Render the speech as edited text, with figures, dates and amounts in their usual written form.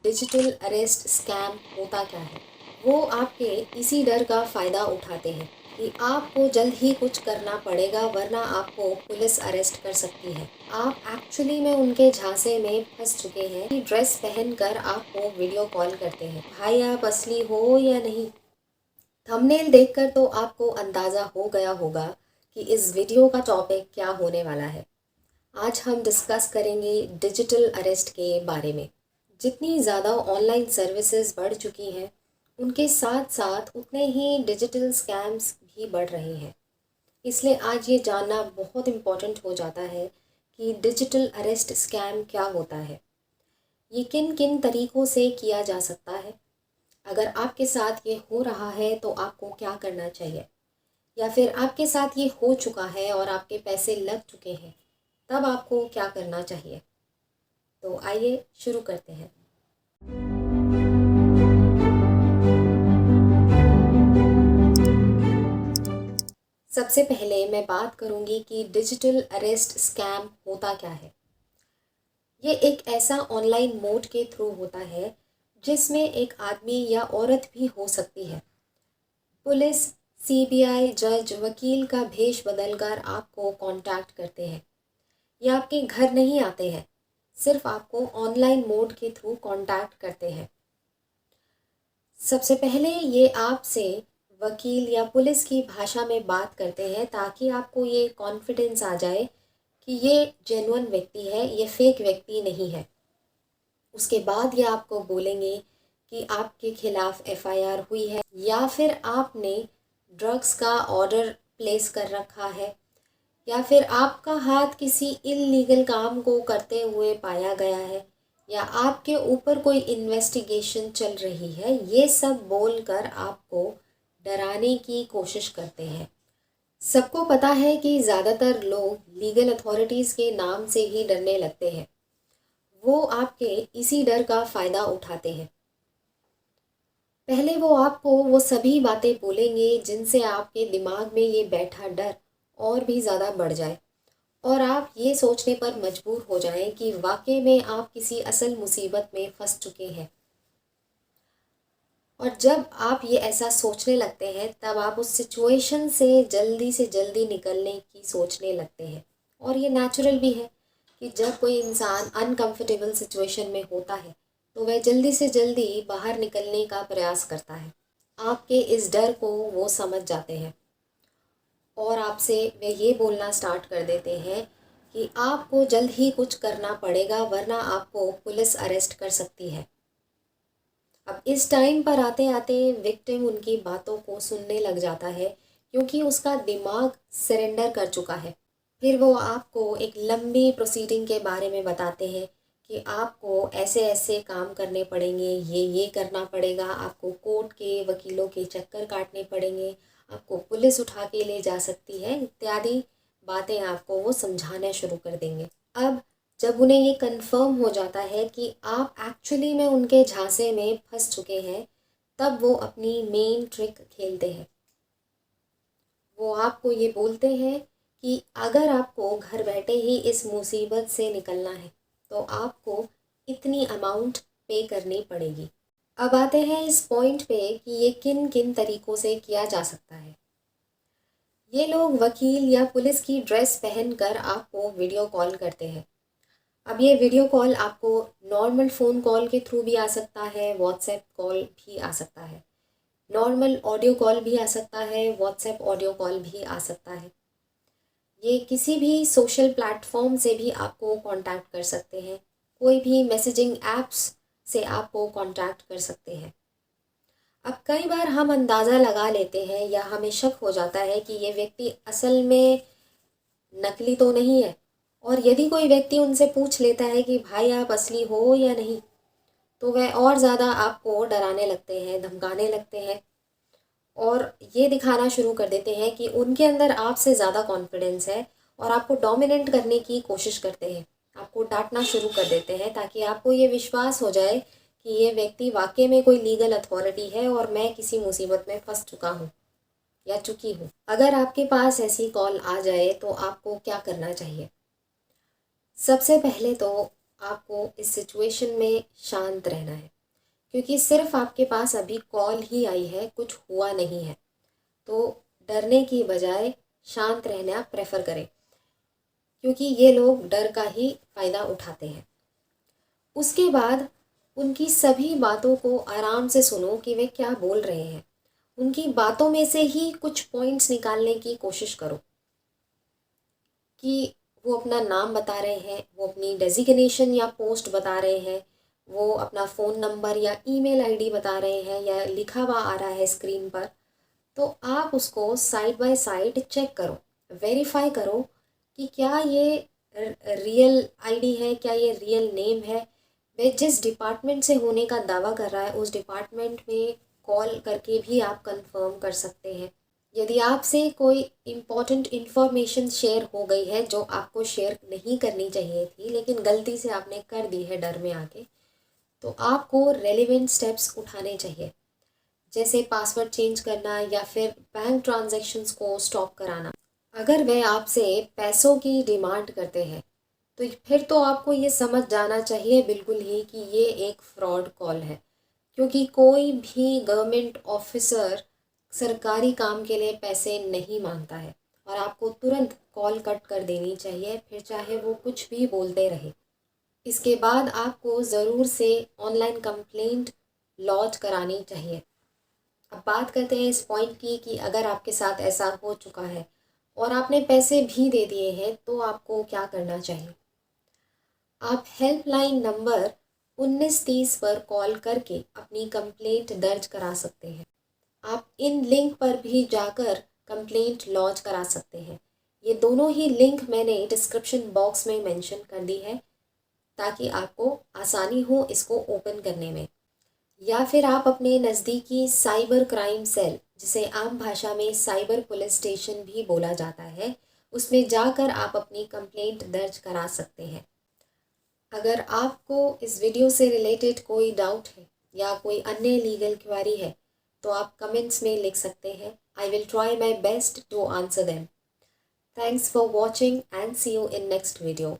Digital arrest scam होता क्या है? वो आपके इसी डर का फ़ायदा उठाते हैं कि आपको जल्द ही कुछ करना पड़ेगा वरना आपको पुलिस अरेस्ट कर सकती है। आप एक्चुअली में उनके झांसे में फंस चुके हैं कि ड्रेस पहनकर आपको वीडियो कॉल करते हैं। भाई आप असली हो या नहीं? थंबनेल देखकर तो आपको अंदाज़ा हो गया होगा कि इस वीडियो का टॉपिक क्या होने वाला है। आज हम डिस्कस करेंगे डिजिटल अरेस्ट के बारे में। जितनी ज़्यादा ऑनलाइन सर्विसेज बढ़ चुकी हैं उनके साथ साथ उतने ही डिजिटल स्कैम्स भी बढ़ रहे हैं। इसलिए आज ये जानना बहुत इम्पोर्टेंट हो जाता है कि डिजिटल अरेस्ट स्कैम क्या होता है, ये किन किन तरीक़ों से किया जा सकता है, अगर आपके साथ ये हो रहा है तो आपको क्या करना चाहिए, या फिर आपके साथ ये हो चुका है और आपके पैसे लग चुके हैं तब आपको क्या करना चाहिए। तो आइए शुरू करते हैं। सबसे पहले मैं बात करूंगी कि डिजिटल अरेस्ट स्कैम होता क्या है। ये एक ऐसा ऑनलाइन मोड के थ्रू होता है जिसमें एक आदमी या औरत भी हो सकती है। पुलिस, सीबीआई, जज, वकील का भेष बदलकर आपको कांटेक्ट करते हैं। ये आपके घर नहीं आते हैं, सिर्फ आपको ऑनलाइन मोड के थ्रू कांटेक्ट करते हैं। सबसे पहले ये आपसे वकील या पुलिस की भाषा में बात करते हैं ताकि आपको ये कॉन्फिडेंस आ जाए कि ये जेन्युइन व्यक्ति है, ये फेक व्यक्ति नहीं है। उसके बाद ये आपको बोलेंगे कि आपके खिलाफ एफआईआर हुई है या फिर आपने ड्रग्स का ऑर्डर प्लेस कर रखा है या फिर आपका हाथ किसी इल्लीगल काम को करते हुए पाया गया है या आपके ऊपर कोई इन्वेस्टिगेशन चल रही है। ये सब बोलकर आपको डराने की कोशिश करते हैं। सबको पता है कि ज़्यादातर लोग लीगल अथॉरिटीज़ के नाम से ही डरने लगते हैं। वो आपके इसी डर का फ़ायदा उठाते हैं। पहले वो आपको वो सभी बातें बोलेंगे जिनसे आपके दिमाग में ये बैठा डर और भी ज़्यादा बढ़ जाए और आप ये सोचने पर मजबूर हो जाएं कि वाकई में आप किसी असल मुसीबत में फंस चुके हैं। और जब आप ये ऐसा सोचने लगते हैं तब आप उस सिचुएशन से जल्दी निकलने की सोचने लगते हैं। और ये नेचुरल भी है कि जब कोई इंसान अनकंफर्टेबल सिचुएशन में होता है तो वह जल्दी से जल्दी बाहर निकलने का प्रयास करता है। आपके इस डर को वो समझ जाते हैं और आपसे वे ये बोलना स्टार्ट कर देते हैं कि आपको जल्द ही कुछ करना पड़ेगा वरना आपको पुलिस अरेस्ट कर सकती है। अब इस टाइम पर आते आते विक्टिम उनकी बातों को सुनने लग जाता है क्योंकि उसका दिमाग सरेंडर कर चुका है। फिर वो आपको एक लंबी प्रोसीडिंग के बारे में बताते हैं कि आपको ऐसे ऐसे काम करने पड़ेंगे, ये करना पड़ेगा, आपको कोर्ट के वकीलों के चक्कर काटने पड़ेंगे, आपको पुलिस उठा के ले जा सकती है, इत्यादि बातें आपको वो समझाना शुरू कर देंगे। अब जब उन्हें ये कंफर्म हो जाता है कि आप एक्चुअली में उनके झांसे में फंस चुके हैं तब वो अपनी मेन ट्रिक खेलते हैं। वो आपको ये बोलते हैं कि अगर आपको घर बैठे ही इस मुसीबत से निकलना है तो आपको इतनी अमाउंट पे करनी पड़ेगी। अब आते हैं इस पॉइंट पे कि ये किन किन तरीक़ों से किया जा सकता है। ये लोग वकील या पुलिस की ड्रेस पहनकर आपको वीडियो कॉल करते हैं। अब ये वीडियो कॉल आपको नॉर्मल फ़ोन कॉल के थ्रू भी आ सकता है, व्हाट्सएप कॉल भी आ सकता है, नॉर्मल ऑडियो कॉल भी आ सकता है, व्हाट्सएप ऑडियो कॉल भी आ सकता है। ये किसी भी सोशल प्लेटफॉर्म से भी आपको कांटेक्ट कर सकते हैं, कोई भी मैसेजिंग ऐप्स से आपको कांटेक्ट कर सकते हैं। अब कई बार हम अंदाज़ा लगा लेते हैं या हमें शक हो जाता है कि ये व्यक्ति असल में नकली तो नहीं है, और यदि कोई व्यक्ति उनसे पूछ लेता है कि भाई आप असली हो या नहीं तो वह और ज़्यादा आपको डराने लगते हैं, धमकाने लगते हैं और ये दिखाना शुरू कर देते हैं कि उनके अंदर आपसे ज़्यादा कॉन्फिडेंस है और आपको डोमिनेट करने की कोशिश करते हैं, आपको डांटना शुरू कर देते हैं ताकि आपको ये विश्वास हो जाए कि ये व्यक्ति वाकई में कोई लीगल अथॉरिटी है और मैं किसी मुसीबत में फंस चुका हूँ या चुकी हूँ। अगर आपके पास ऐसी कॉल आ जाए तो आपको क्या करना चाहिए? सबसे पहले तो आपको इस सिचुएशन में शांत रहना है। क्योंकि सिर्फ आपके पास अभी कॉल ही आई है, कुछ हुआ नहीं है। तो डरने की बजाय शांत रहना प्रेफर करें, क्योंकि ये लोग डर का ही फ़ायदा उठाते हैं। उसके बाद उनकी सभी बातों को आराम से सुनो कि वे क्या बोल रहे हैं। उनकी बातों में से ही कुछ पॉइंट्स निकालने की कोशिश करो कि वो अपना नाम बता रहे हैं, वो अपनी डेजिग्नेशन या पोस्ट बता रहे हैं, वो अपना फ़ोन नंबर या ईमेल आईडी बता रहे हैं या लिखा हुआ आ रहा है स्क्रीन पर। तो आप उसको साइड बाय साइड चेक करो, वेरीफाई करो कि क्या ये रियल आईडी है, क्या ये रियल नेम है। वे जिस डिपार्टमेंट से होने का दावा कर रहा है उस डिपार्टमेंट में कॉल करके भी आप कंफर्म कर सकते हैं। यदि आपसे कोई इम्पॉर्टेंट इन्फॉर्मेशन शेयर हो गई है जो आपको शेयर नहीं करनी चाहिए थी लेकिन गलती से आपने कर दी है डर में आके, तो आपको रेलिवेंट स्टेप्स उठाने चाहिए, जैसे पासवर्ड चेंज करना या फिर बैंक ट्रांजैक्शंस को स्टॉप कराना। अगर वे आपसे पैसों की डिमांड करते हैं तो फिर तो आपको ये समझ जाना चाहिए बिल्कुल ही कि ये एक फ्रॉड कॉल है, क्योंकि कोई भी गवर्नमेंट ऑफिसर सरकारी काम के लिए पैसे नहीं मांगता है और आपको तुरंत कॉल कट कर देनी चाहिए, फिर चाहे वो कुछ भी बोलते रहे। इसके बाद आपको ज़रूर से ऑनलाइन कंप्लेंट लॉन्च करानी चाहिए। अब बात करते हैं इस पॉइंट की कि अगर आपके साथ ऐसा हो चुका है और आपने पैसे भी दे दिए हैं तो आपको क्या करना चाहिए। आप हेल्पलाइन नंबर 1930 पर कॉल करके अपनी कंप्लेंट दर्ज करा सकते हैं। आप इन लिंक पर भी जाकर कंप्लेंट लॉन्च करा सकते हैं। ये दोनों ही लिंक मैंने डिस्क्रिप्शन बॉक्स में मेंशन कर दी है ताकि आपको आसानी हो इसको ओपन करने में। या फिर आप अपने नज़दीकी साइबर क्राइम सेल, जिसे आम भाषा में साइबर पुलिस स्टेशन भी बोला जाता है, उसमें जाकर आप अपनी कंप्लेंट दर्ज करा सकते हैं। अगर आपको इस वीडियो से रिलेटेड कोई डाउट है या कोई अन्य लीगल क्वेरी है तो आप कमेंट्स में लिख सकते हैं। I will try my best to answer them. Thanks for watching and see you in next video.